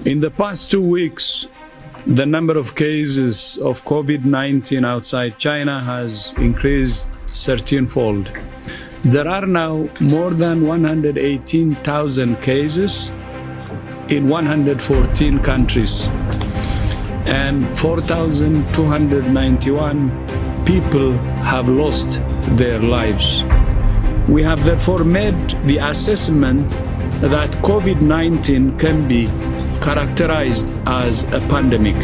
In the past 2 weeks, the number of cases of COVID-19 outside China has increased 13-fold. There are now more than 118,000 cases in 114 countries, and 4,291 people have lost their lives. We have therefore made the assessment that COVID-19 can be characterized as a pandemic.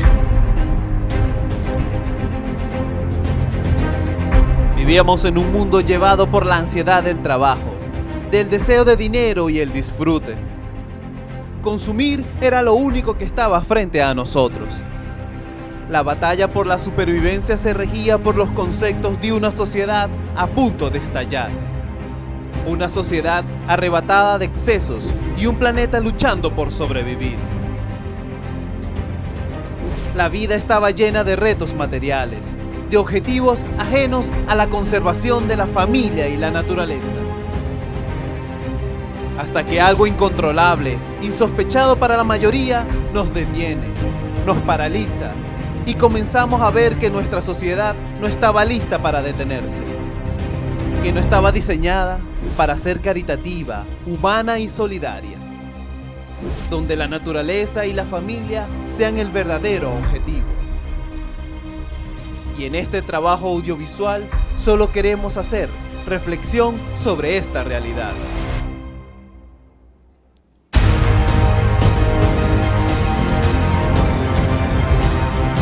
Vivíamos en un mundo llevado por la ansiedad del trabajo, del deseo de dinero y el disfrute. Consumir era lo único que estaba frente a nosotros. La batalla por la supervivencia se regía por los conceptos de una sociedad a punto de estallar. Una sociedad arrebatada de excesos y un planeta luchando por sobrevivir. La vida estaba llena de retos materiales, de objetivos ajenos a la conservación de la familia y la naturaleza. Hasta que algo incontrolable, insospechado para la mayoría, nos detiene, nos paraliza y comenzamos a ver que nuestra sociedad no estaba lista para detenerse, que no estaba diseñada para ser caritativa, humana y solidaria, donde la naturaleza y la familia sean el verdadero objetivo. Y en este trabajo audiovisual solo queremos hacer reflexión sobre esta realidad.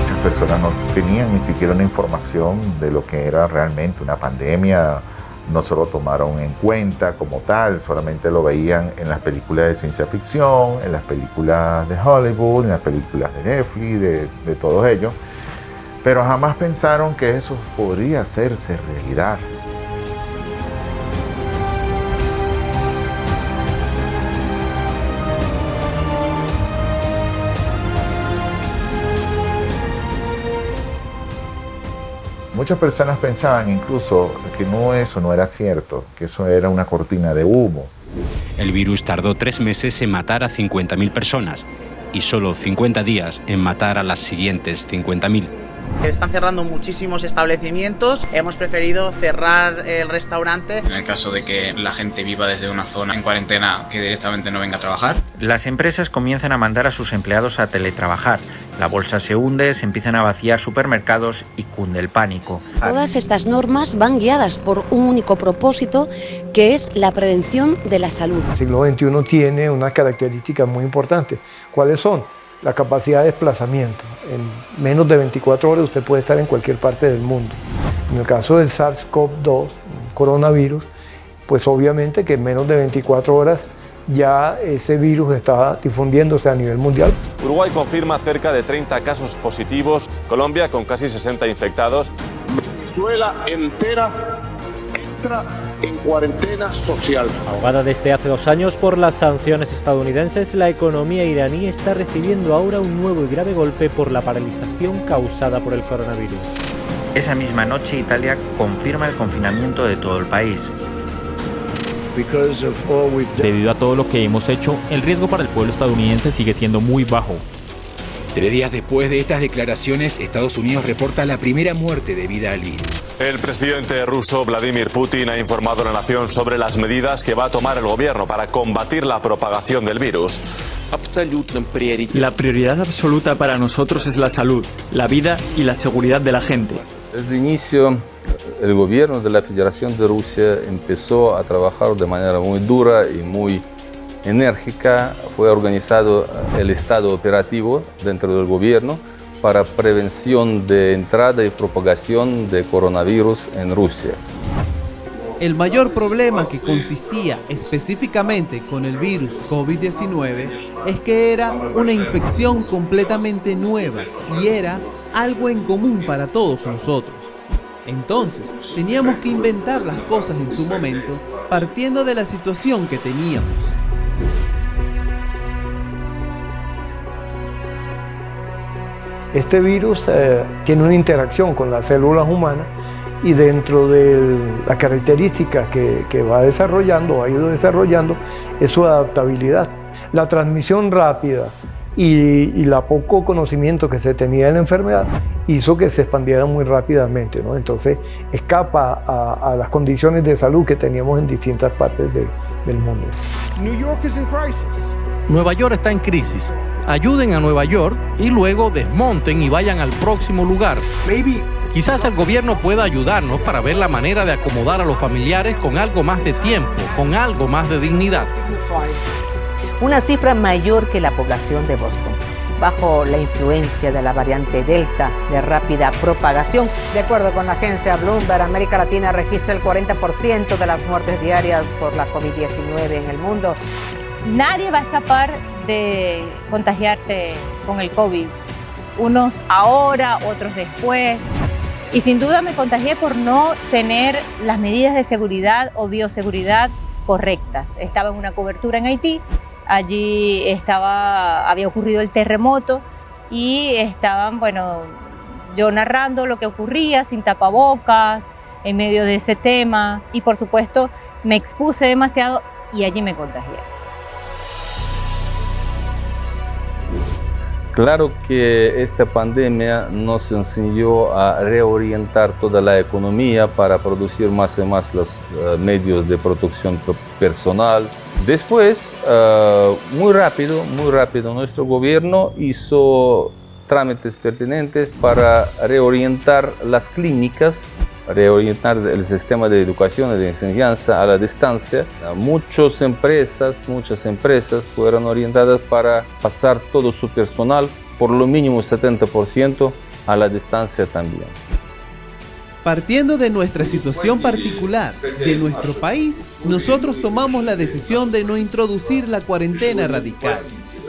Muchas personas no tenían ni siquiera una información de lo que era realmente una pandemia, no se lo tomaron en cuenta como tal, solamente lo veían en las películas de ciencia ficción, en las películas de Hollywood, en las películas de Netflix, de todos ellos. Pero jamás pensaron que eso podría hacerse realidad. Muchas personas pensaban incluso que eso no era cierto, que eso era una cortina de humo. El virus tardó 3 meses en matar a 50.000 personas y solo 50 días en matar a las siguientes 50.000. Están cerrando muchísimos establecimientos, hemos preferido cerrar el restaurante. En el caso de que la gente viva desde una zona en cuarentena, que directamente no venga a trabajar. Las empresas comienzan a mandar a sus empleados a teletrabajar. La bolsa se hunde, se empiezan a vaciar supermercados y cunde el pánico. Todas estas normas van guiadas por un único propósito, que es la prevención de la salud. El siglo XXI tiene unas características muy importantes. ¿Cuáles son? La capacidad de desplazamiento. En menos de 24 horas usted puede estar en cualquier parte del mundo. En el caso del SARS-CoV-2, coronavirus, pues obviamente que en menos de 24 horas ya ese virus está difundiéndose a nivel mundial. Uruguay confirma cerca de 30 casos positivos, Colombia con casi 60 infectados. Venezuela entera entra en cuarentena social. Ahogada desde hace 2 años por las sanciones estadounidenses, la economía iraní está recibiendo ahora un nuevo y grave golpe por la paralización causada por el coronavirus. Esa misma noche Italia confirma el confinamiento de todo el país. Debido a todo lo que hemos hecho, el riesgo para el pueblo estadounidense sigue siendo muy bajo. 3 días después de estas declaraciones, Estados Unidos reporta la primera muerte debida al virus. El presidente ruso Vladimir Putin ha informado a la nación sobre las medidas que va a tomar el gobierno para combatir la propagación del virus. La prioridad absoluta para nosotros es la salud, la vida y la seguridad de la gente. Desde el inicio, el gobierno de la Federación de Rusia empezó a trabajar de manera muy dura y muy enérgica. Fue organizado el estado operativo dentro del gobierno para prevención de entrada y propagación de coronavirus en Rusia. El mayor problema, que consistía específicamente con el virus COVID-19, es que era una infección completamente nueva y era algo en común para todos nosotros. Entonces, teníamos que inventar las cosas en su momento, partiendo de la situación que teníamos. Este virus tiene una interacción con las células humanas y dentro de las características que va desarrollando, ha ido desarrollando, es su adaptabilidad. La transmisión rápida y la poco conocimiento que se tenía de la enfermedad hizo que se expandiera muy rápidamente, ¿no? Entonces escapa a las condiciones de salud que teníamos en distintas partes del mundo. New York is in crisis. Nueva York está en crisis. Ayuden a Nueva York y luego desmonten y vayan al próximo lugar. Quizás el gobierno pueda ayudarnos para ver la manera de acomodar a los familiares con algo más de tiempo, con algo más de dignidad. Una cifra mayor que la población de Boston, bajo la influencia de la variante Delta de rápida propagación. De acuerdo con la agencia Bloomberg, América Latina registra el 40% de las muertes diarias por la COVID-19 en el mundo. Nadie va a escapar de contagiarse con el COVID. Unos ahora, otros después. Y sin duda me contagié por no tener las medidas de seguridad o bioseguridad correctas. Estaba en una cobertura en Haití. Allí había ocurrido el terremoto y estaban, yo narrando lo que ocurría sin tapabocas, en medio de ese tema. Y por supuesto me expuse demasiado y allí me contagié. Claro que esta pandemia nos enseñó a reorientar toda la economía para producir más y más los medios de protección personal. Después, muy rápido, nuestro gobierno hizo trámites pertinentes para reorientar las clínicas, reorientar el sistema de educación y de enseñanza a la distancia. Muchas empresas fueron orientadas para pasar todo su personal, por lo mínimo 70%, a la distancia también. Partiendo de nuestra situación particular, de nuestro país, nosotros tomamos la decisión de no introducir la cuarentena radical,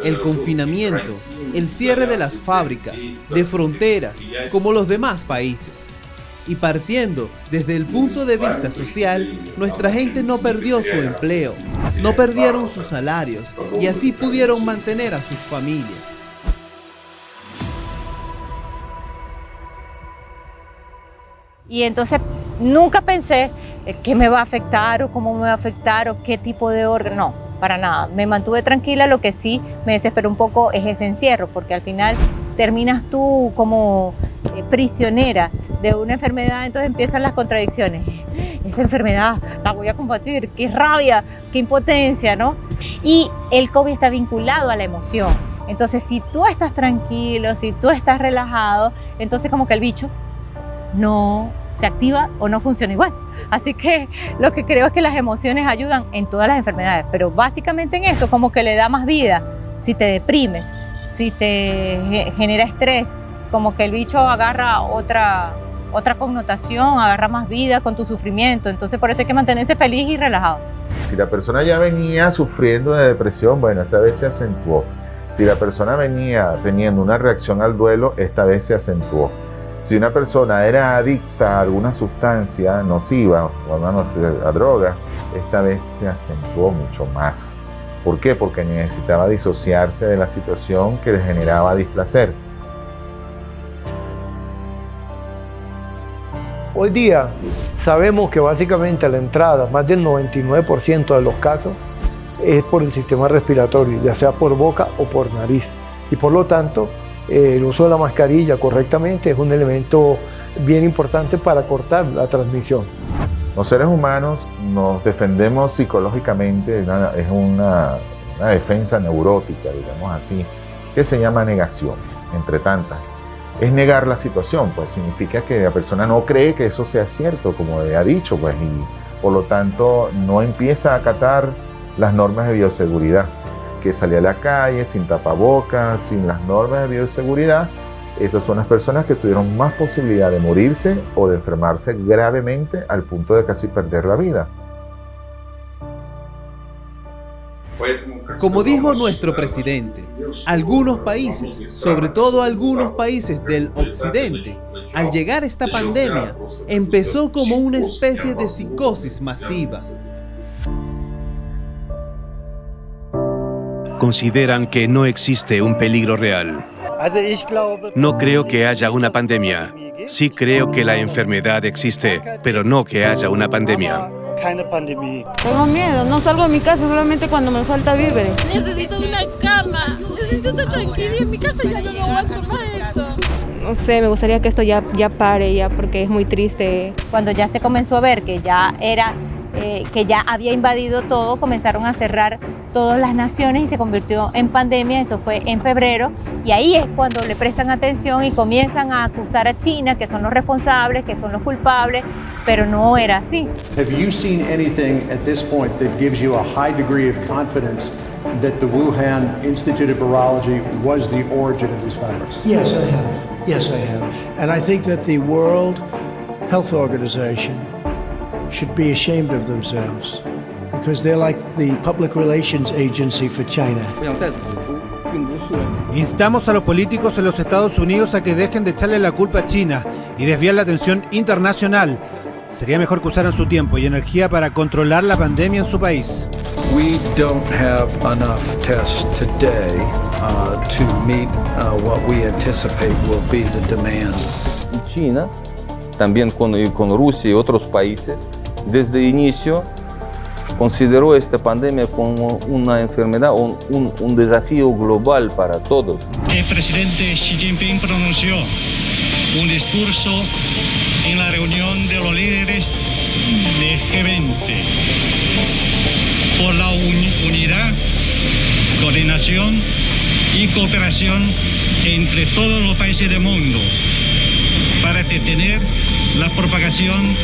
el confinamiento, el cierre de las fábricas, de fronteras, como los demás países. Y partiendo desde el punto de vista social, nuestra gente no perdió su empleo, no perdieron sus salarios y así pudieron mantener a sus familias. Y entonces nunca pensé qué me va a afectar o cómo me va a afectar o qué tipo de órgano. No, para nada. Me mantuve tranquila. Lo que sí me desesperó un poco es ese encierro, porque al final terminas tú como prisionera de una enfermedad, entonces empiezan las contradicciones. Esta enfermedad la voy a combatir, qué rabia, qué impotencia, ¿no? Y el COVID está vinculado a la emoción. Entonces, si tú estás tranquilo, si tú estás relajado, entonces como que el bicho no se activa o no funciona igual. Así que lo que creo es que las emociones ayudan en todas las enfermedades, pero básicamente en esto como que le da más vida. Si te deprimes, si te genera estrés, como que el bicho agarra otra connotación, agarra más vida con tu sufrimiento. Entonces por eso hay que mantenerse feliz y relajado. Si la persona ya venía sufriendo de depresión, bueno, esta vez se acentuó. Si la persona venía teniendo una reacción al duelo, esta vez se acentuó. Si una persona era adicta a alguna sustancia nociva o a droga, esta vez se acentuó mucho más. ¿Por qué? Porque necesitaba disociarse de la situación que le generaba displacer. Hoy día sabemos que básicamente la entrada, más del 99% de los casos, es por el sistema respiratorio, ya sea por boca o por nariz. Y por lo tanto, el uso de la mascarilla correctamente es un elemento bien importante para cortar la transmisión. Los seres humanos nos defendemos psicológicamente, es una defensa neurótica, digamos así, que se llama negación, entre tantas. Es negar la situación, pues significa que la persona no cree que eso sea cierto, como ha dicho, pues, y por lo tanto no empieza a acatar las normas de bioseguridad, que salir a la calle sin tapabocas, sin las normas de bioseguridad. Esas son las personas que tuvieron más posibilidad de morirse o de enfermarse gravemente al punto de casi perder la vida. Como dijo nuestro presidente, algunos países, sobre todo algunos países del occidente, al llegar esta pandemia, empezó como una especie de psicosis masiva. Consideran que no existe un peligro real. No creo que haya una pandemia. Sí creo que la enfermedad existe, pero no que haya una pandemia. Tengo miedo, no salgo de mi casa solamente cuando me falta víveres. Necesito una cama, necesito estoy tranquila y en mi casa ya no lo aguanto más esto. No sé, me gustaría que esto ya pare ya, porque es muy triste. Cuando ya se comenzó a ver que ya había invadido todo, comenzaron a cerrar todas las naciones y se convirtió en pandemia. Eso fue en febrero, y ahí es cuando le prestan atención y comienzan a acusar a China, que son los responsables, que son los culpables, pero no era así. Have you seen anything at this point that gives you a high degree of confidence that the Wuhan Institute of Virology was the origin of this virus? Yes, I have. Yes, I have. And I think that the World Health Organization should be ashamed of themselves because they're like the public relations agency for China. Instamos a los políticos en los Estados Unidos a que dejen de echarle la culpa a China y desviar la atención internacional. Sería mejor que usaran su tiempo y energía para controlar la pandemia en su país. We don't have enough tests today to meet what we anticipate will be the demand. China, también con Rusia y otros países, desde el inicio consideró esta pandemia como una enfermedad, un desafío global para todos. El presidente Xi Jinping pronunció un discurso en la reunión de los líderes de G20 por la unidad, coordinación y cooperación entre todos los países del mundo para detener la propagación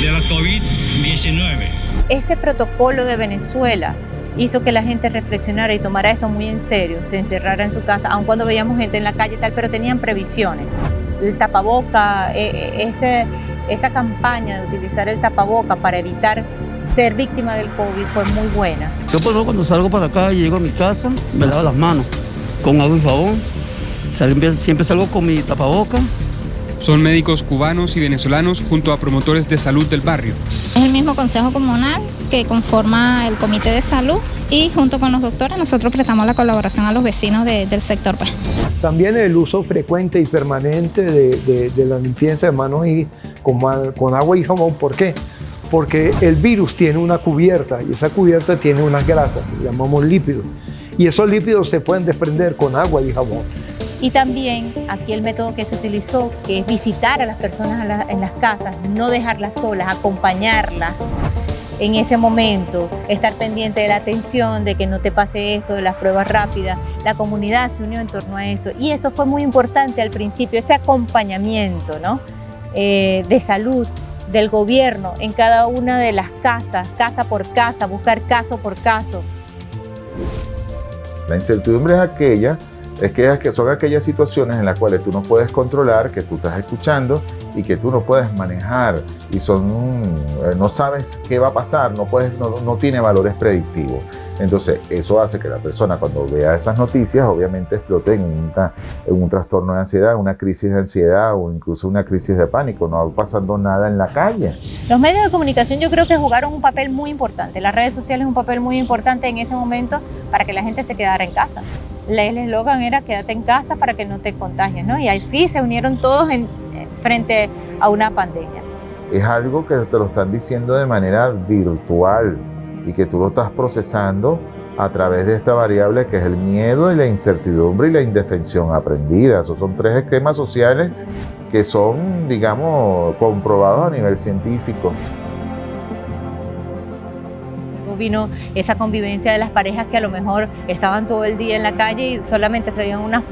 de la COVID-19. Ese protocolo de Venezuela hizo que la gente reflexionara y tomara esto muy en serio, se encerrara en su casa, aun cuando veíamos gente en la calle y tal, pero tenían previsiones. El tapaboca, esa campaña de utilizar el tapaboca para evitar ser víctima del COVID fue muy buena. Yo por ejemplo cuando salgo para acá y llego a mi casa, me lavo las manos con agua y jabón, siempre salgo con mi tapaboca. Son médicos cubanos y venezolanos junto a promotores de salud del barrio. Es el mismo consejo comunal que conforma el comité de salud y junto con los doctores nosotros prestamos la colaboración a los vecinos del sector. También el uso frecuente y permanente de la limpieza de manos y con agua y jabón. ¿Por qué? Porque el virus tiene una cubierta y esa cubierta tiene unas grasas, que llamamos lípidos. Y esos lípidos se pueden desprender con agua y jabón. Y también aquí el método que se utilizó, que es visitar a las personas en las casas, no dejarlas solas, acompañarlas en ese momento, estar pendiente de la atención, de que no te pase esto, de las pruebas rápidas. La comunidad se unió en torno a eso y eso fue muy importante al principio, ese acompañamiento, ¿no? De salud del gobierno en cada una de las casas, casa por casa, buscar caso por caso. La incertidumbre es que son aquellas situaciones en las cuales tú no puedes controlar, que tú estás escuchando y que tú no puedes manejar y no sabes qué va a pasar, no tiene valores predictivos. Entonces eso hace que la persona cuando vea esas noticias obviamente explote en un trastorno de ansiedad, una crisis de ansiedad o incluso una crisis de pánico, no va pasando nada en la calle. Los medios de comunicación yo creo que jugaron un papel muy importante, las redes sociales un papel muy importante en ese momento para que la gente se quedara en casa. El eslogan era quédate en casa para que no te contagies, ¿no? Y así se unieron todos frente a una pandemia. Es algo que te lo están diciendo de manera virtual y que tú lo estás procesando a través de esta variable que es el miedo y la incertidumbre y la indefensión aprendida. Esos son tres esquemas sociales que son, digamos, comprobados a nivel científico. Vino esa convivencia de las parejas que a lo mejor estaban todo el día en la calle y solamente se veían unos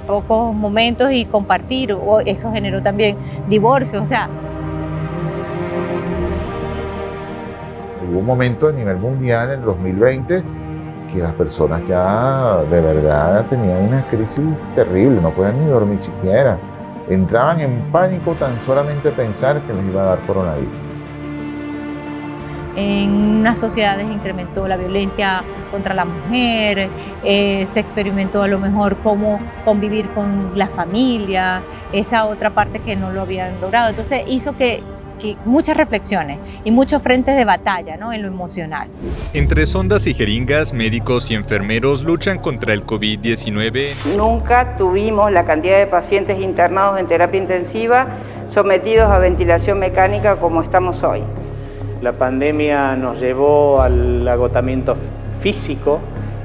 pocos momentos y compartir, o eso generó también divorcios, o sea. Hubo un momento a nivel mundial en el 2020 que las personas ya de verdad tenían una crisis terrible, no podían ni dormir siquiera. Entraban en pánico tan solamente pensar que les iba a dar coronavirus. En unas sociedades incrementó la violencia contra la mujer, se experimentó a lo mejor cómo convivir con la familia, esa otra parte que no lo habían logrado. Entonces hizo que muchas reflexiones y muchos frentes de batalla, ¿no? En lo emocional. Entre sondas y jeringas, médicos y enfermeros luchan contra el COVID-19. Nunca tuvimos la cantidad de pacientes internados en terapia intensiva sometidos a ventilación mecánica como estamos hoy. La pandemia nos llevó al agotamiento físico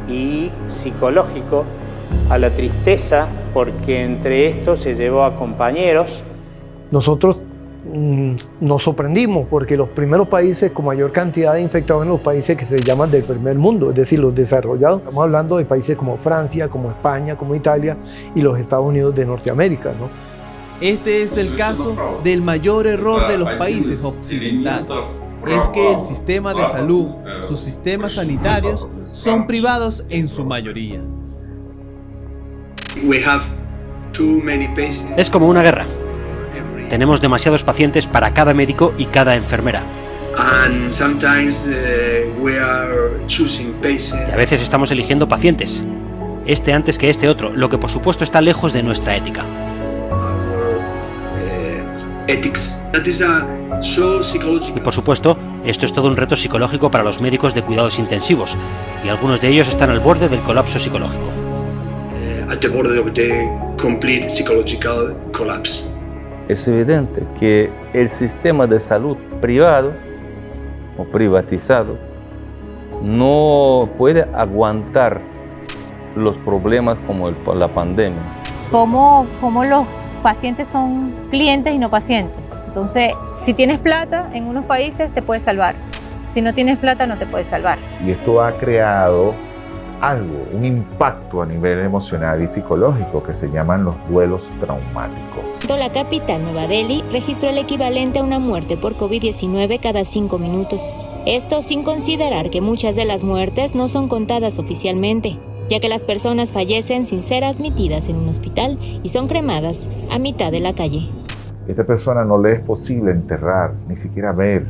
y psicológico, a la tristeza, porque entre estos se llevó a compañeros. Nosotros nos sorprendimos porque los primeros países con mayor cantidad de infectados en los países que se llaman del primer mundo, es decir, los desarrollados. Estamos hablando de países como Francia, como España, como Italia y los Estados Unidos de Norteamérica, ¿no? Este es el caso del mayor error de los países occidentales. Es que el sistema de salud, sus sistemas sanitarios, son privados en su mayoría. Es como una guerra. Tenemos demasiados pacientes para cada médico y cada enfermera. Y a veces estamos eligiendo pacientes, este antes que este otro, lo que por supuesto está lejos de nuestra ética. Y por supuesto, esto es todo un reto psicológico para los médicos de cuidados intensivos, y algunos de ellos están al borde del colapso psicológico. Es evidente que el sistema de salud privado o privatizado no puede aguantar los problemas como la pandemia. ¿Cómo los pacientes son clientes y no pacientes? Entonces, si tienes plata en unos países te puedes salvar. Si no tienes plata no te puedes salvar. Y esto ha creado un impacto a nivel emocional y psicológico que se llaman los duelos traumáticos. La capital Nueva Delhi registró el equivalente a una muerte por COVID-19 cada 5 minutos. Esto sin considerar que muchas de las muertes no son contadas oficialmente, ya que las personas fallecen sin ser admitidas en un hospital y son cremadas a mitad de la calle. A esta persona no le es posible enterrar, ni siquiera ver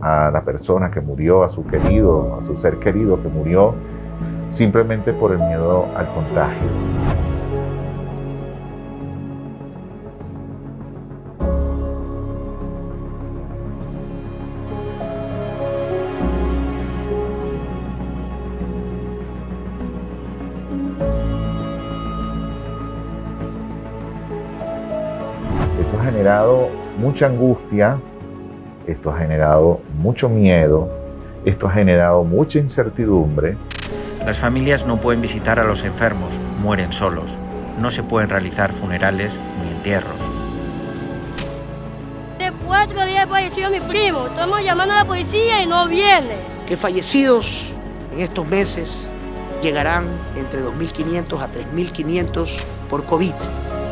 a la persona que murió, a su querido, a su ser querido que murió, simplemente por el miedo al contagio. Esto ha generado mucha angustia, esto ha generado mucho miedo, esto ha generado mucha incertidumbre. Las familias no pueden visitar a los enfermos, mueren solos. No se pueden realizar funerales ni entierros. De 4 días falleció mi primo. Estamos llamando a la policía y no viene. Que fallecidos en estos meses llegarán entre 2.500 a 3.500 por COVID.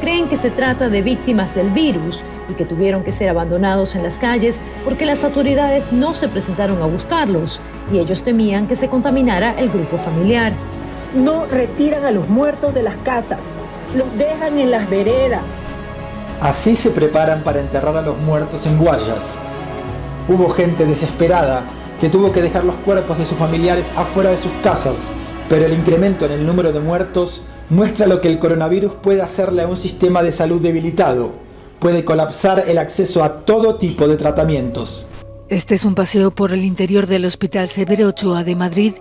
Creen que se trata de víctimas del virus y que tuvieron que ser abandonados en las calles porque las autoridades no se presentaron a buscarlos y ellos temían que se contaminara el grupo familiar. No retiran a los muertos de las casas, los dejan en las veredas. Así se preparan para enterrar a los muertos en Guayas. Hubo gente desesperada que tuvo que dejar los cuerpos de sus familiares afuera de sus casas, pero el incremento en el número de muertos muestra lo que el coronavirus puede hacerle a un sistema de salud debilitado. Puede colapsar el acceso a todo tipo de tratamientos. Este es un paseo por el interior del Hospital Severo Ochoa de Madrid.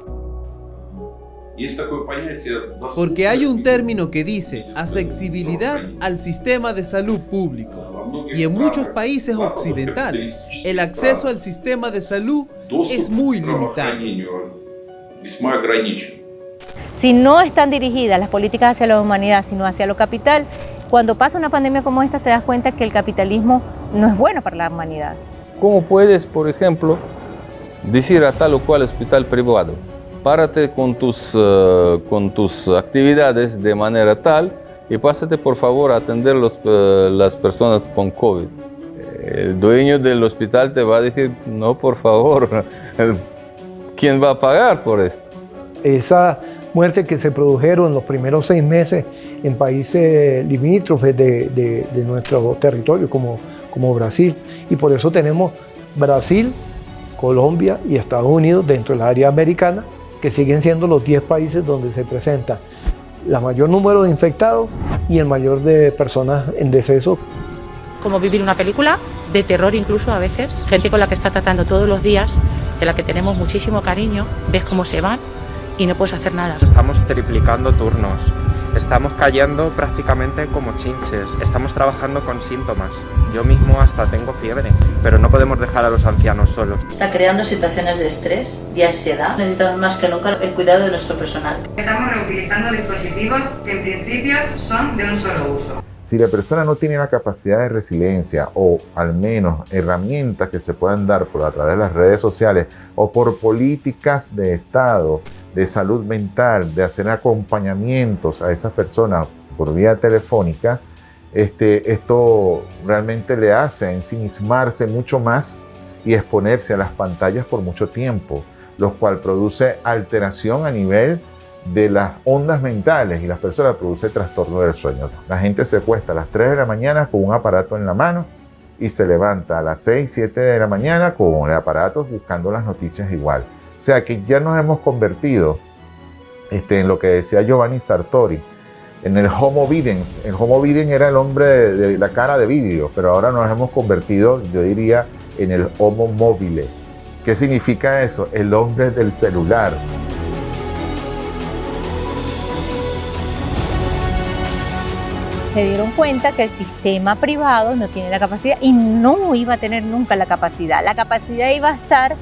Porque hay un término que dice accesibilidad al sistema de salud público. Y en muchos países occidentales, el acceso al sistema de salud es muy limitado. Si no están dirigidas las políticas hacia la humanidad, sino hacia lo capital, cuando pasa una pandemia como esta te das cuenta que el capitalismo no es bueno para la humanidad. ¿Cómo puedes, por ejemplo, decir a tal o cual hospital privado, párate con tus actividades de manera tal y pásate por favor a atender las personas con COVID? El dueño del hospital te va a decir, no, por favor, ¿quién va a pagar por esto? Esa muerte que se produjeron en los primeros 6 meses en países limítrofes de nuestro territorio, como Brasil. Y por eso tenemos Brasil, Colombia y Estados Unidos dentro del área americana, que siguen siendo los 10 países donde se presenta el mayor número de infectados y el mayor de personas en deceso. Como vivir una película de terror incluso a veces, gente con la que está tratando todos los días, de la que tenemos muchísimo cariño, ves cómo se van y no puedes hacer nada. Estamos triplicando turnos Estamos cayendo prácticamente como chinches, estamos trabajando con síntomas. Yo mismo hasta tengo fiebre, pero no podemos dejar a los ancianos solos. Está creando situaciones de estrés y ansiedad. Necesitamos más que nunca el cuidado de nuestro personal. Estamos reutilizando dispositivos que en principio son de un solo uso. Si la persona no tiene la capacidad de resiliencia o al menos herramientas que se puedan dar a través de las redes sociales o por políticas de Estado, de salud mental, de hacer acompañamientos a esas personas por vía telefónica, esto realmente le hace ensimismarse mucho más y exponerse a las pantallas por mucho tiempo, lo cual produce alteración a nivel de las ondas mentales y las personas produce trastorno del sueño. La gente se acuesta a las 3 de la mañana con un aparato en la mano y se levanta a las 6, 7 de la mañana con el aparato buscando las noticias igual. O sea que ya nos hemos convertido en lo que decía Giovanni Sartori, en el Homo videns. El Homo videns era el hombre de la cara de vidrio, pero ahora nos hemos convertido, yo diría, en el Homo mobile. ¿Qué significa eso? El hombre del celular. Se dieron cuenta que el sistema privado no tiene la capacidad y no iba a tener nunca la capacidad. La capacidad iba a estar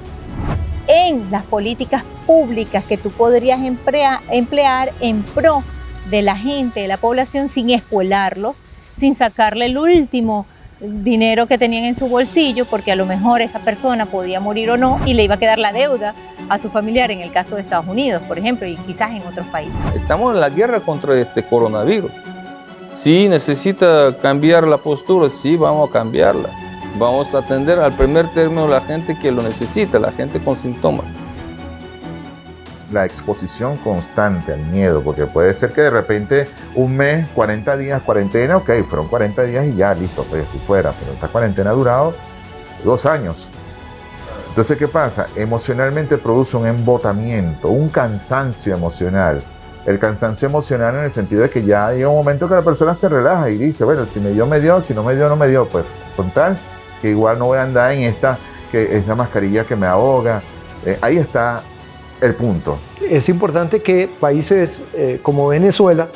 en las políticas públicas que tú podrías emplear en pro de la gente, de la población, sin espolarlos, sin sacarle el último dinero que tenían en su bolsillo, porque a lo mejor esa persona podía morir o no y le iba a quedar la deuda a su familiar, en el caso de Estados Unidos, por ejemplo, y quizás en otros países. Estamos en la guerra contra este coronavirus. Si necesita cambiar la postura, sí, vamos a cambiarla. Vamos a atender al primer término a la gente que lo necesita, la gente con síntomas. La exposición constante al miedo, porque puede ser que de repente un mes, 40 días, cuarentena, ok, fueron 40 días y ya, listo, pues estoy fuera, pero esta cuarentena ha durado 2 años. Entonces, ¿qué pasa? Emocionalmente produce un embotamiento, un cansancio emocional. El cansancio emocional en el sentido de que ya llega un momento que la persona se relaja y dice, bueno, si me dio, si no me dio, no me dio, pues con tal que igual no voy a andar en esta mascarilla que me ahoga. Ahí está el punto. Es importante que países como Venezuela,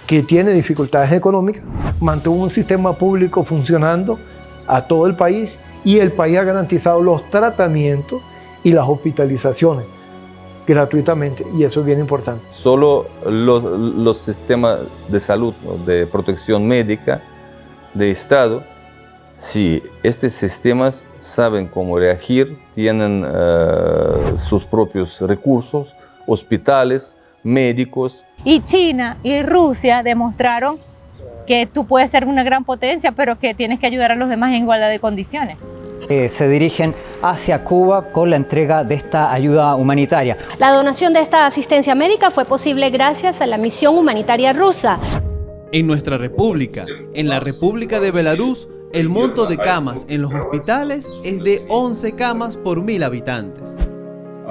que tiene dificultades económicas, mantenga un sistema público funcionando a todo el país y el país ha garantizado los tratamientos y las hospitalizaciones gratuitamente, y eso es bien importante. Solo los sistemas de salud, de protección médica, de Estado, si estos sistemas saben cómo reagir, tienen sus propios recursos, hospitales, médicos. Y China y Rusia demostraron que tú puedes ser una gran potencia, pero que tienes que ayudar a los demás en igualdad de condiciones. Se dirigen hacia Cuba con la entrega de esta ayuda humanitaria. La donación de esta asistencia médica fue posible gracias a la misión humanitaria rusa. En nuestra república, en la República de Belarus, el monto de camas en los hospitales es de 11 camas por 1000 habitantes.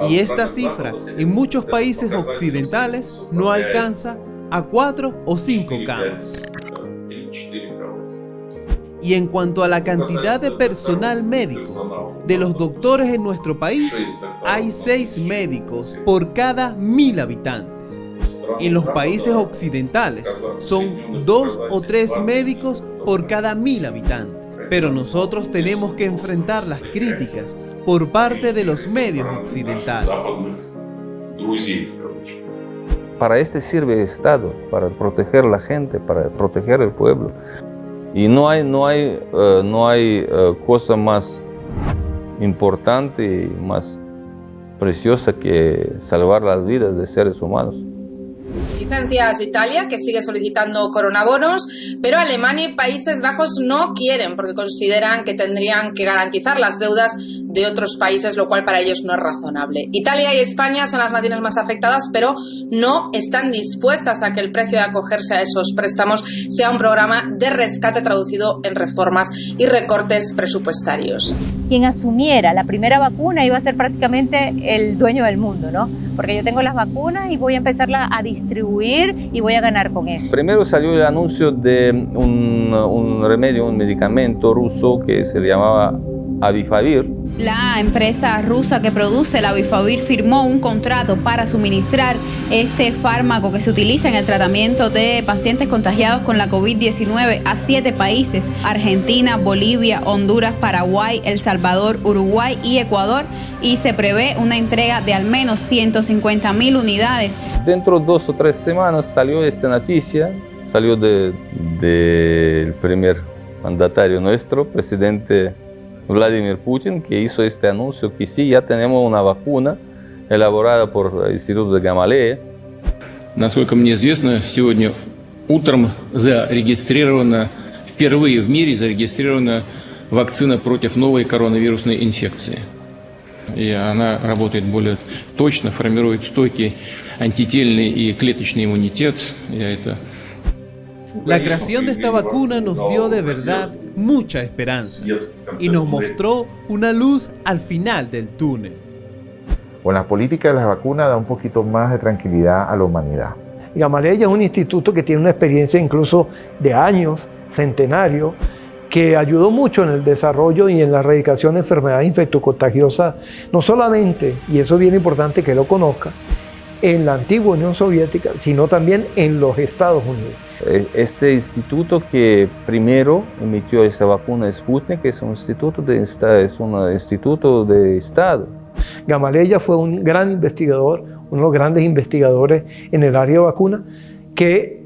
Y esta cifra en muchos países occidentales no alcanza a 4 o 5 camas. Y en cuanto a la cantidad de personal médico, de los doctores en nuestro país, hay 6 médicos por cada 1000 habitantes. En los países occidentales son 2 o 3 médicos por cada 1000 habitantes. Pero nosotros tenemos que enfrentar las críticas por parte de los medios occidentales. Para este sirve el Estado, para proteger a la gente, para proteger al pueblo. Y no hay cosa más importante y más preciosa que salvar las vidas de seres humanos. Licencias Italia, que sigue solicitando coronabonos, pero Alemania y Países Bajos no quieren porque consideran que tendrían que garantizar las deudas de otros países, lo cual para ellos no es razonable. Italia y España son las naciones más afectadas, pero no están dispuestas a que el precio de acogerse a esos préstamos sea un programa de rescate traducido en reformas y recortes presupuestarios. Quien asumiera la primera vacuna iba a ser prácticamente el dueño del mundo, ¿no? Porque yo tengo las vacunas y voy a empezarlas a distribuir y voy a ganar con eso. Primero salió el anuncio de un remedio, un medicamento ruso que se llamaba Avifavir. La empresa rusa que produce la Avifavir firmó un contrato para suministrar este fármaco que se utiliza en el tratamiento de pacientes contagiados con la COVID-19 a 7 países: Argentina, Bolivia, Honduras, Paraguay, El Salvador, Uruguay y Ecuador, y se prevé una entrega de al menos 150.000 unidades. Dentro de 2 o 3 semanas salió esta noticia, salió del primer mandatario nuestro, presidente Vladimir Putin, que hizo este anuncio que sí, ya tenemos una vacuna elaborada por el Instituto de Gamaleya. Насколько мне известно, сегодня утром впервые в мире зарегистрирована вакцина против новой коронавирусной инфекции. И она работает более точно, формирует стойкий антительный и клеточный иммунитет. La creación de esta vacuna nos dio de verdad mucha esperanza y nos mostró una luz al final del túnel. Con la política de las vacunas da un poquito más de tranquilidad a la humanidad. Gamaleya es un instituto que tiene una experiencia incluso de años, centenario, que ayudó mucho en el desarrollo y en la erradicación de enfermedades infectocontagiosas, no solamente, y eso es bien importante que lo conozca, en la antigua Unión Soviética, sino también en los Estados Unidos. Este instituto que primero emitió esa vacuna Sputnik es un instituto de Estado. Gamaleya fue un gran investigador, uno de los grandes investigadores en el área de vacunas, que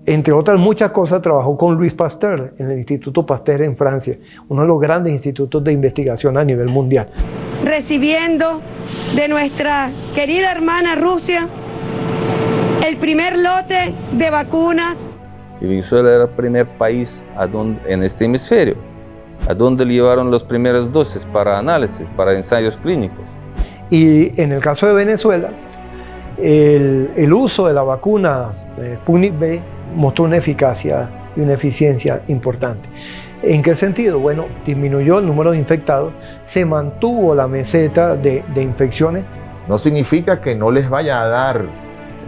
entre otras muchas cosas trabajó con Louis Pasteur en el Instituto Pasteur en Francia, uno de los grandes institutos de investigación a nivel mundial. Recibiendo de nuestra querida hermana Rusia el primer lote de vacunas. Y Venezuela era el primer país en este hemisferio, a donde llevaron las primeras dosis para análisis, para ensayos clínicos. Y en el caso de Venezuela, el uso de la vacuna Sputnik V mostró una eficacia y una eficiencia importante. ¿En qué sentido? Bueno, disminuyó el número de infectados, se mantuvo la meseta de infecciones. No significa que no les vaya a dar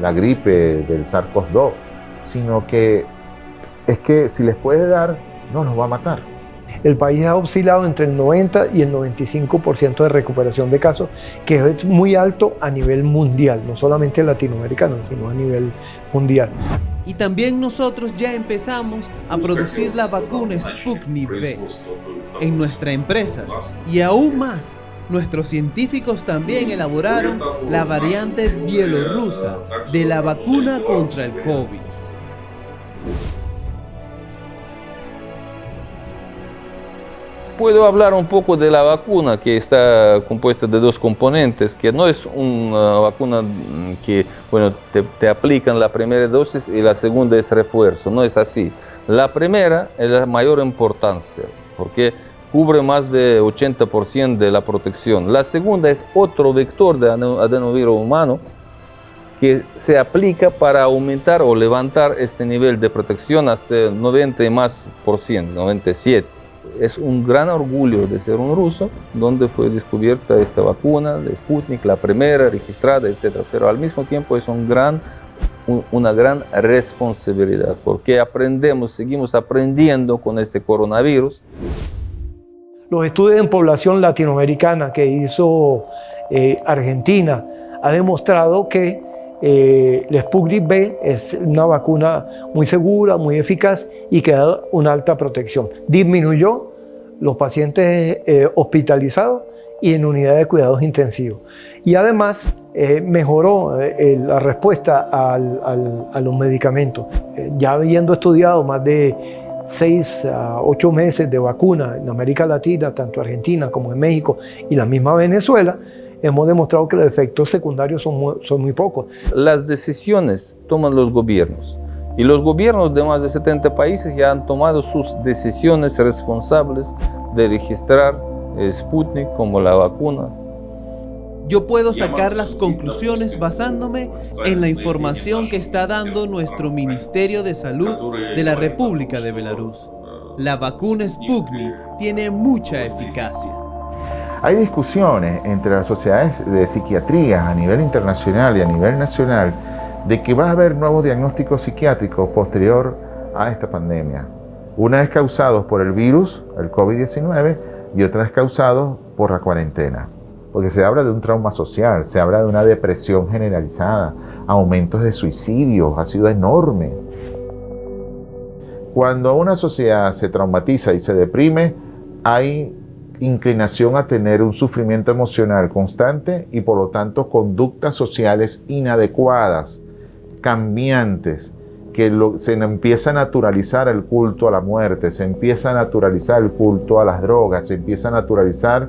la gripe del SARS-CoV-2, sino que es que si les puede dar, no los va a matar. El país ha oscilado entre el 90 y el 95% de recuperación de casos, que es muy alto a nivel mundial, no solamente latinoamericano, sino a nivel mundial. Y también nosotros ya empezamos a producir la vacuna Sputnik V en nuestras empresas, y aún más, nuestros científicos también elaboraron la variante bielorrusa de la vacuna contra el COVID. Puedo hablar un poco de la vacuna, que está compuesta de 2 componentes, que no es una vacuna que te aplican la primera dosis y la segunda es refuerzo, no es así. La primera es la mayor importancia, porque cubre más de 80% de la protección. La segunda es otro vector de adenovirus humano que se aplica para aumentar o levantar este nivel de protección hasta 90 y más por ciento, 97%. Es un gran orgullo de ser un ruso, donde fue descubierta esta vacuna de Sputnik, la primera registrada, etc. Pero al mismo tiempo es una gran responsabilidad, porque seguimos aprendiendo con este coronavirus. Los estudios en población latinoamericana que hizo Argentina ha demostrado que el Sputnik V es una vacuna muy segura, muy eficaz y que da una alta protección. Disminuyó los pacientes hospitalizados y en unidades de cuidados intensivos. Y además mejoró la respuesta a los medicamentos. Ya habiendo estudiado más de 6 a 8 meses de vacuna en América Latina, tanto Argentina como en México y la misma Venezuela, hemos demostrado que los efectos secundarios son muy pocos. Las decisiones toman los gobiernos, y los gobiernos de más de 70 países ya han tomado sus decisiones responsables de registrar Sputnik como la vacuna. Yo puedo sacar las conclusiones basándome en la información que está dando nuestro Ministerio de Salud de la República de Belarus. La vacuna Sputnik tiene mucha eficacia. Hay discusiones entre las sociedades de psiquiatría a nivel internacional y a nivel nacional de que va a haber nuevos diagnósticos psiquiátricos posterior a esta pandemia. Una vez causados por el virus, el COVID-19, y otras causadas por la cuarentena. Porque se habla de un trauma social, se habla de una depresión generalizada, aumentos de suicidios, ha sido enorme. Cuando una sociedad se traumatiza y se deprime, hay inclinación a tener un sufrimiento emocional constante y por lo tanto conductas sociales inadecuadas, cambiantes, que se empieza a naturalizar el culto a la muerte, se empieza a naturalizar el culto a las drogas, se empieza a naturalizar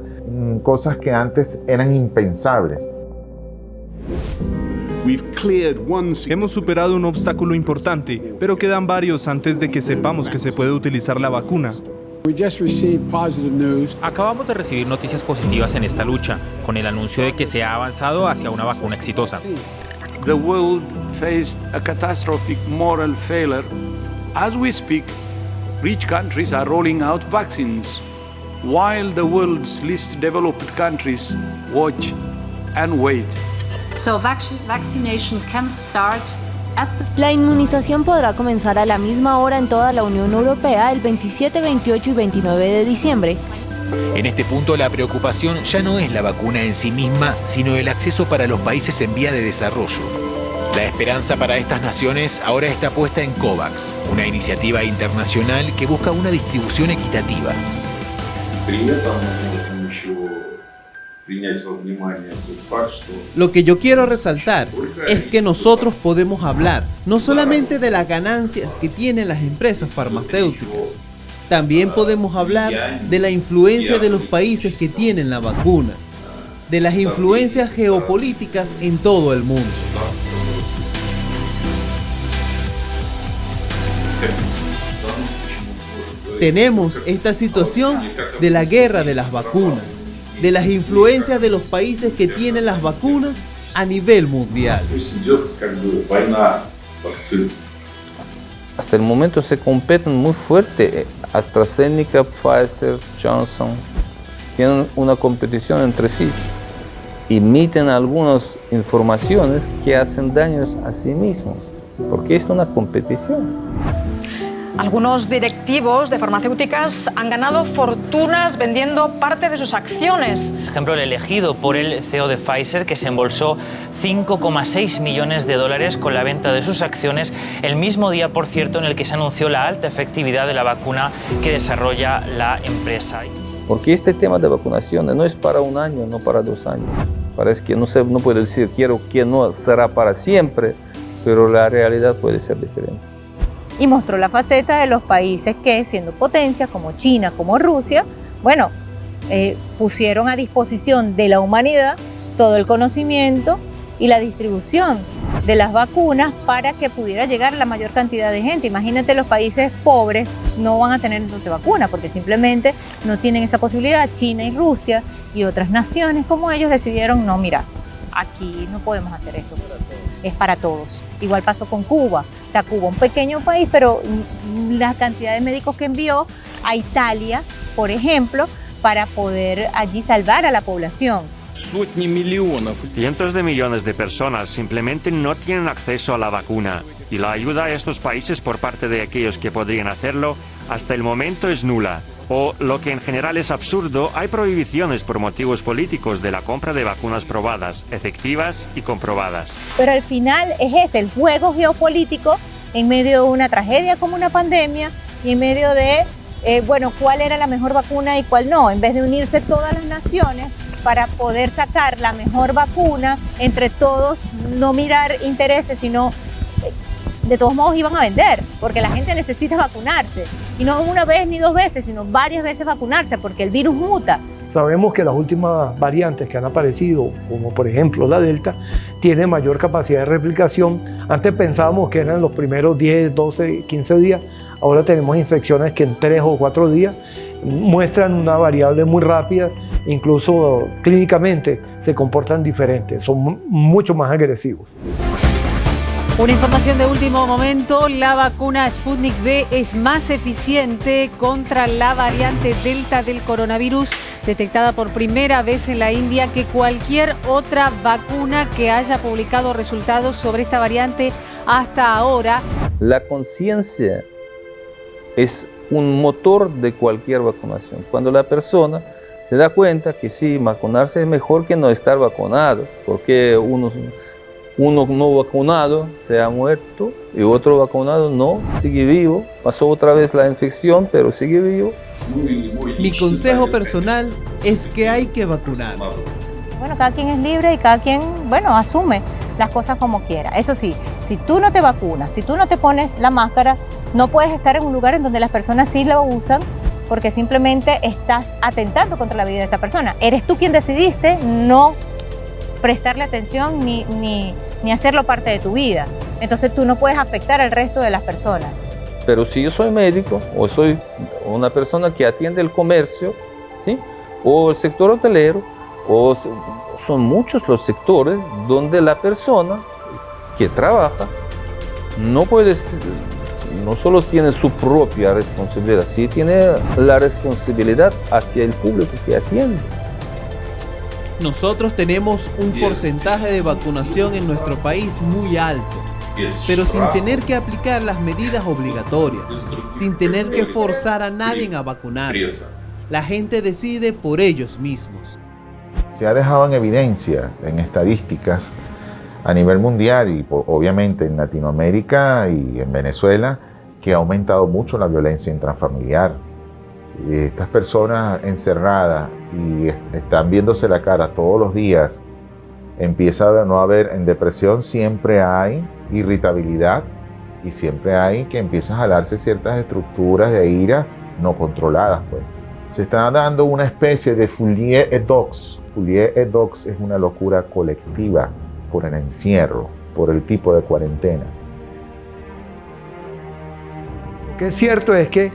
cosas que antes eran impensables. Hemos superado un obstáculo importante, pero quedan varios antes de que sepamos que se puede utilizar la vacuna. Acabamos de recibir noticias positivas en esta lucha, con el anuncio de que se ha avanzado hacia una vacuna exitosa. The world faced a catastrophic moral failure. As we speak, rich countries are rolling out vaccines, while the world's least developed countries watch and wait. So vaccination can start. La inmunización podrá comenzar a la misma hora en toda la Unión Europea el 27, 28 y 29 de diciembre. En este punto la preocupación ya no es la vacuna en sí misma, sino el acceso para los países en vía de desarrollo. La esperanza para estas naciones ahora está puesta en COVAX, una iniciativa internacional que busca una distribución equitativa. Lo que yo quiero resaltar es que nosotros podemos hablar no solamente de las ganancias que tienen las empresas farmacéuticas, también podemos hablar de la influencia de los países que tienen la vacuna, de las influencias geopolíticas en todo el mundo. Tenemos esta situación de la guerra de las vacunas, de las influencias de los países que tienen las vacunas a nivel mundial. Hasta el momento se competen muy fuerte. AstraZeneca, Pfizer, Johnson tienen una competición entre sí. Emiten algunas informaciones que hacen daños a sí mismos, porque es una competición. Algunos directivos de farmacéuticas han ganado fortunas vendiendo parte de sus acciones. Por ejemplo, el elegido por el CEO de Pfizer, que se embolsó $5,6 millones con la venta de sus acciones, el mismo día, por cierto, en el que se anunció la alta efectividad de la vacuna que desarrolla la empresa. Porque este tema de vacunación no es para un año, no para 2 años. Parece que no puede decir quiero que no será para siempre, pero la realidad puede ser diferente. Y mostró la faceta de los países que, siendo potencias como China, como Rusia, bueno, pusieron a disposición de la humanidad todo el conocimiento y la distribución de las vacunas para que pudiera llegar a la mayor cantidad de gente. Imagínate, los países pobres no van a tener entonces vacunas porque simplemente no tienen esa posibilidad. China y Rusia y otras naciones como ellos decidieron, no, mira, aquí no podemos hacer esto. Es para todos. Igual pasó con Cuba. O sea, Cuba, un pequeño país, pero la cantidad de médicos que envió a Italia, por ejemplo, para poder allí salvar a la población. Cientos de millones de personas simplemente no tienen acceso a la vacuna y la ayuda a estos países por parte de aquellos que podrían hacerlo hasta el momento es nula. O, lo que en general es absurdo, hay prohibiciones por motivos políticos de la compra de vacunas probadas, efectivas y comprobadas. Pero al final es ese, el juego geopolítico en medio de una tragedia como una pandemia y en medio de, cuál era la mejor vacuna y cuál no, en vez de unirse todas las naciones para poder sacar la mejor vacuna entre todos, no mirar intereses, sino de todos modos iban a vender, porque la gente necesita vacunarse. Y no una vez ni 2 veces, sino varias veces vacunarse, porque el virus muta. Sabemos que las últimas variantes que han aparecido, como por ejemplo la Delta, tienen mayor capacidad de replicación. Antes pensábamos que eran los primeros 10, 12, 15 días. Ahora tenemos infecciones que en 3 o 4 días muestran una variable muy rápida, incluso clínicamente se comportan diferentes, son mucho más agresivos. Una información de último momento, la vacuna Sputnik V es más eficiente contra la variante Delta del coronavirus, detectada por primera vez en la India, que cualquier otra vacuna que haya publicado resultados sobre esta variante hasta ahora. La conciencia es un motor de cualquier vacunación. Cuando la persona se da cuenta que sí, vacunarse es mejor que no estar vacunado, porque uno no vacunado se ha muerto y otro vacunado no, sigue vivo, pasó otra vez la infección, pero sigue vivo. Mi consejo personal es que hay que vacunarse. Bueno, cada quien es libre y cada quien, bueno, asume las cosas como quiera. Eso sí, si tú no te vacunas, si tú no te pones la máscara, no puedes estar en un lugar en donde las personas sí lo usan, porque simplemente estás atentando contra la vida de esa persona. Eres tú quien decidiste no prestarle atención ni hacerlo parte de tu vida. Entonces tú no puedes afectar al resto de las personas. Pero si yo soy médico o soy una persona que atiende el comercio, ¿sí? O el sector hotelero, o son muchos los sectores donde la persona que trabaja no solo tiene su propia responsabilidad, sí tiene la responsabilidad hacia el público que atiende. Nosotros tenemos un porcentaje de vacunación en nuestro país muy alto, pero sin tener que aplicar las medidas obligatorias, sin tener que forzar a nadie a vacunarse. La gente decide por ellos mismos. Se ha dejado en evidencia en estadísticas a nivel mundial y obviamente en Latinoamérica y en Venezuela que ha aumentado mucho la violencia intrafamiliar. Estas personas encerradas y están viéndose la cara todos los días, empieza a no haber, en depresión siempre hay irritabilidad y siempre hay que empieza a jalarse ciertas estructuras de ira no controladas, pues. Se está dando una especie de folie et dox. Folie et dox es una locura colectiva por el encierro, por el tipo de cuarentena. Lo que es cierto es que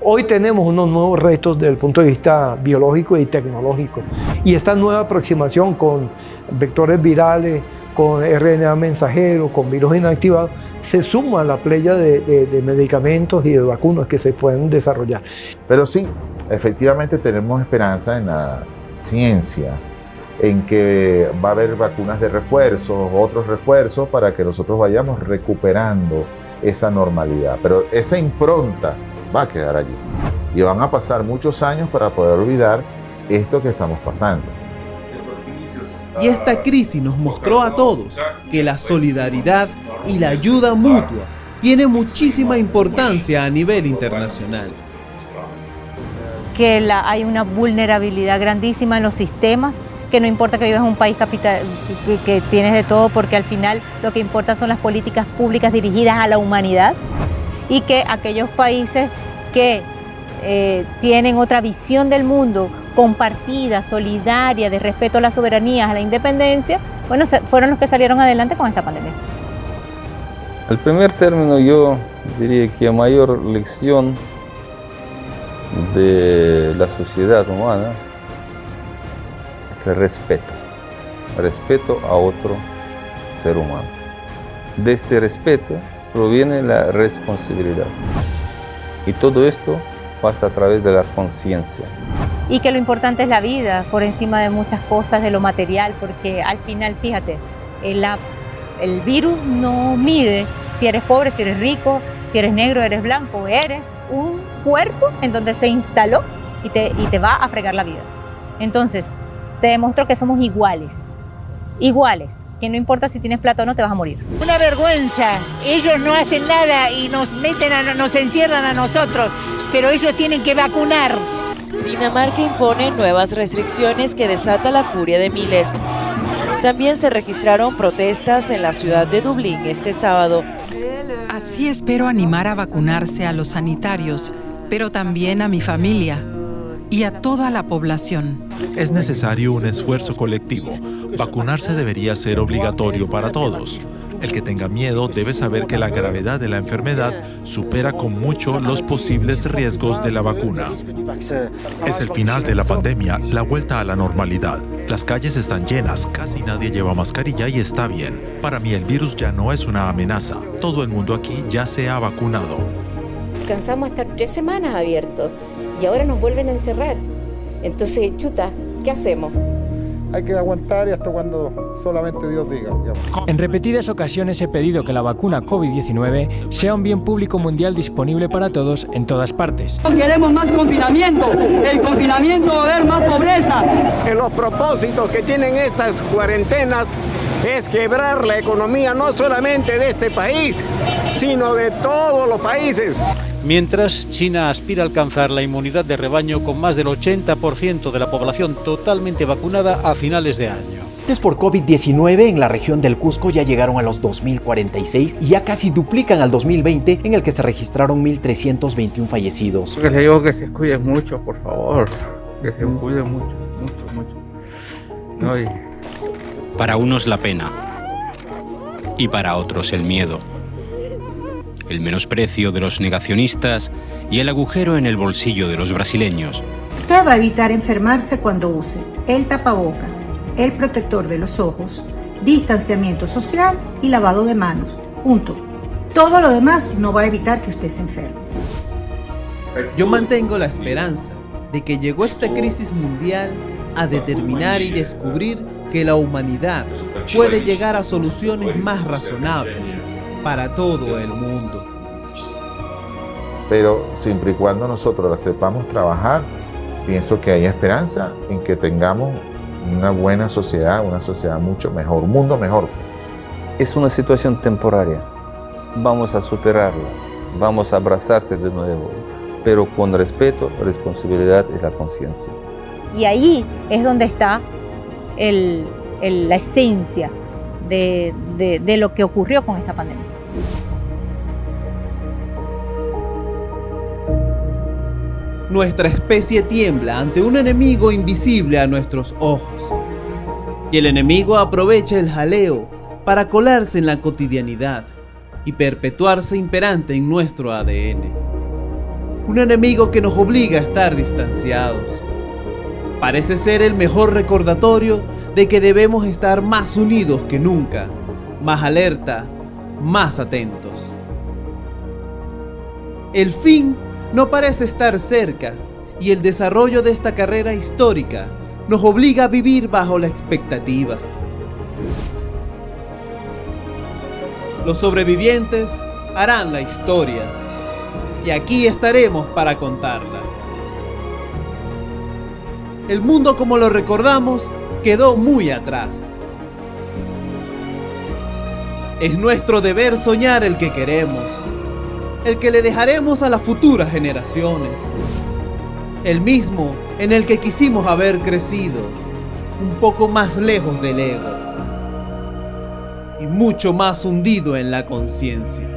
hoy tenemos unos nuevos retos desde el punto de vista biológico y tecnológico. Y esta nueva aproximación con vectores virales, con RNA mensajero, con virus inactivados, se suma a la playa de medicamentos y de vacunas que se pueden desarrollar. Pero sí, efectivamente tenemos esperanza en la ciencia, en que va a haber vacunas de refuerzo, otros refuerzos para que nosotros vayamos recuperando esa normalidad. Pero esa impronta va a quedar allí y van a pasar muchos años para poder olvidar esto que estamos pasando. Y esta crisis nos mostró a todos que la solidaridad y la ayuda mutua tiene muchísima importancia a nivel internacional. Que hay una vulnerabilidad grandísima en los sistemas, que no importa que vivas en un país capital, que tienes de todo, porque al final lo que importa son las políticas públicas dirigidas a la humanidad, y que aquellos países que tienen otra visión del mundo compartida, solidaria, de respeto a la soberanía, a la independencia, bueno, fueron los que salieron adelante con esta pandemia. El primer término, yo diría que la mayor lección de la sociedad humana es el respeto a otro ser humano. De este respeto proviene la responsabilidad, y todo esto pasa a través de la conciencia. Y que lo importante es la vida, por encima de muchas cosas, de lo material, porque al final, fíjate, el virus no mide si eres pobre, si eres rico, si eres negro, eres blanco, eres un cuerpo en donde se instaló y te va a fregar la vida. Entonces, te demostró que somos iguales, que no importa si tienes plata o no, te vas a morir. Una vergüenza, ellos no hacen nada y nos encierran a nosotros, pero ellos tienen que vacunar. Dinamarca impone nuevas restricciones que desata la furia de miles. También se registraron protestas en la ciudad de Dublín este sábado. Así espero animar a vacunarse a los sanitarios, pero también a mi familia y a toda la población. Es necesario un esfuerzo colectivo. Vacunarse debería ser obligatorio para todos. El que tenga miedo debe saber que la gravedad de la enfermedad supera con mucho los posibles riesgos de la vacuna. Es el final de la pandemia, la vuelta a la normalidad. Las calles están llenas, casi nadie lleva mascarilla y está bien. Para mí el virus ya no es una amenaza. Todo el mundo aquí ya se ha vacunado. Alcanzamos a estar 3 semanas abiertos y ahora nos vuelven a encerrar. Entonces, chuta, ¿qué hacemos? hay que aguantar y hasta cuando solamente Dios diga, digamos. En repetidas ocasiones he pedido que la vacuna COVID-19 sea un bien público mundial disponible para todos en todas partes. No queremos más confinamiento, el confinamiento va a haber más pobreza. En los propósitos que tienen estas cuarentenas es quebrar la economía no solamente de este país, sino de todos los países. Mientras, China aspira a alcanzar la inmunidad de rebaño con más del 80% de la población totalmente vacunada a finales de año. Por COVID-19 en la región del Cusco ya llegaron a los 2.046 y ya casi duplican al 2020, en el que se registraron 1.321 fallecidos. Les digo que se cuiden mucho, por favor, que se cuiden mucho. No, Para unos la pena y para otros el miedo. El menosprecio de los negacionistas y el agujero en el bolsillo de los brasileños. Usted va a evitar enfermarse cuando use el tapaboca, el protector de los ojos, distanciamiento social y lavado de manos. Punto. Todo lo demás no va a evitar que usted se enferme. Yo mantengo la esperanza de que llegó esta crisis mundial a determinar y descubrir que la humanidad puede llegar a soluciones más razonables para todo el mundo. Pero siempre y cuando nosotros la sepamos trabajar, pienso que hay esperanza en que tengamos una buena sociedad, una sociedad mucho mejor, un mundo mejor. Es una situación temporaria. Vamos a superarla, vamos a abrazarse de nuevo, pero con respeto, responsabilidad y la conciencia. Y ahí es donde está la esencia de lo que ocurrió con esta pandemia. Nuestra especie tiembla ante un enemigo invisible a nuestros ojos. Y el enemigo aprovecha el jaleo para colarse en la cotidianidad y perpetuarse imperante en nuestro ADN. Un enemigo que nos obliga a estar distanciados. Parece ser el mejor recordatorio de que debemos estar más unidos que nunca, más alerta, más atentos. El fin no parece estar cerca y el desarrollo de esta carrera histórica nos obliga a vivir bajo la expectativa. Los sobrevivientes harán la historia y aquí estaremos para contarla. El mundo como lo recordamos quedó muy atrás. Es nuestro deber soñar el que queremos, el que le dejaremos a las futuras generaciones, el mismo en el que quisimos haber crecido, un poco más lejos del ego y mucho más hundido en la conciencia.